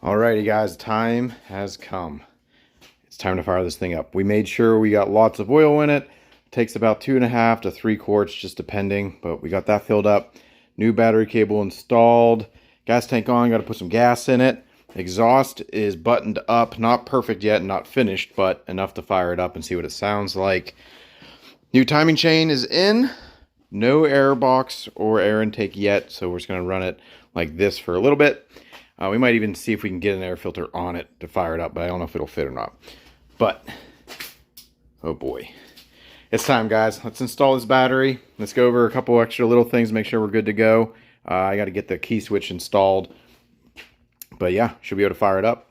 Alrighty guys, time has come. It's time to fire this thing up. We made sure we got lots of oil in it. It takes about 2.5 to 3 quarts, just depending, but we got that filled up. New battery cable installed. Gas tank on, got to put some gas in it. Exhaust is buttoned up, not perfect yet, not finished, but enough to fire it up and see what it sounds like. New timing chain is in. No air box or air intake yet, so we're just going to run it like this for a little bit. We might even see if we can get an air filter on it to fire it up, but I don't know if it'll fit or not. But, oh boy. It's time, guys. Let's install this battery. Let's go over a couple extra little things, make sure we're good to go. I got to get the key switch installed. But yeah, should be able to fire it up.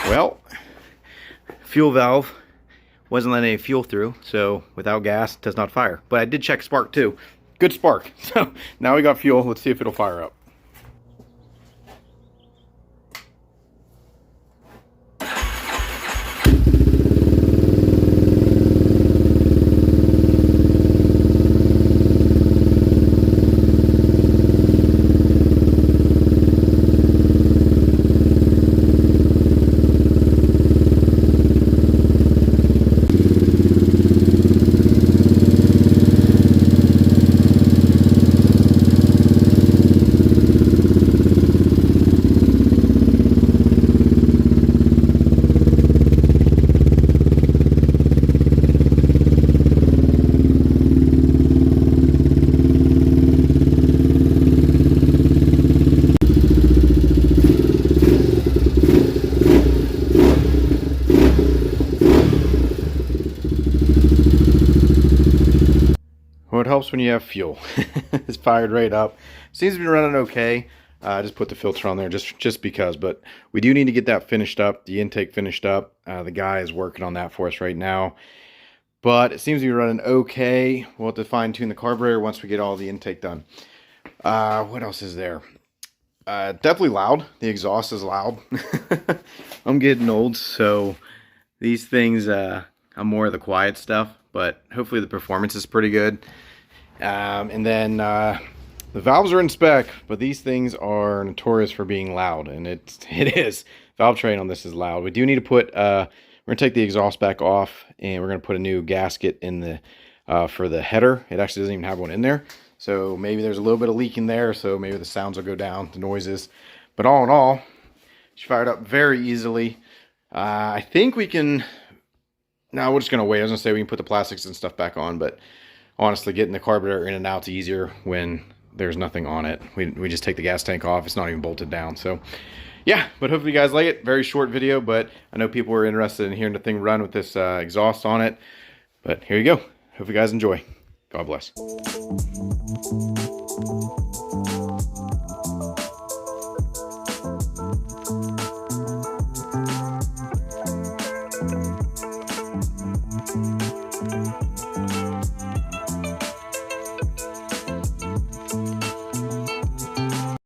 Well, fuel valve wasn't letting any fuel through, so without gas, it does not fire. But I did check spark too. Good spark. So now we got fuel. Let's see if it'll fire up. Well, it helps when you have fuel. It's fired right up. Seems to be running okay. I just put the filter on there just because, but we do need to get that finished up, the intake finished up. The guy is working on that for us right now, but it seems to be running okay. We'll have to fine tune the carburetor once we get all the intake done. What else is there? Definitely loud. The exhaust is loud. I'm getting old, so these things, I'm more of the quiet stuff, but hopefully the performance is pretty good. And then the valves are in spec, but these things are notorious for being loud, and it is. Valve train on this is loud. We do need to put, we're going to take the exhaust back off, and we're going to put a new gasket in the, for the header. It actually doesn't even have one in there. So maybe there's a little bit of leak in there, so maybe the sounds will go down, the noises. But all in all, she fired up very easily. I think we can... No, we're just going to wait. I was going to say we can put the plastics and stuff back on, but honestly, getting the carburetor in and out's easier when there's nothing on it. We just take the gas tank off. It's not even bolted down. So, yeah, but hopefully you guys like it. Very short video, but I know people were interested in hearing the thing run with this exhaust on it. But here you go. Hope you guys enjoy. God bless.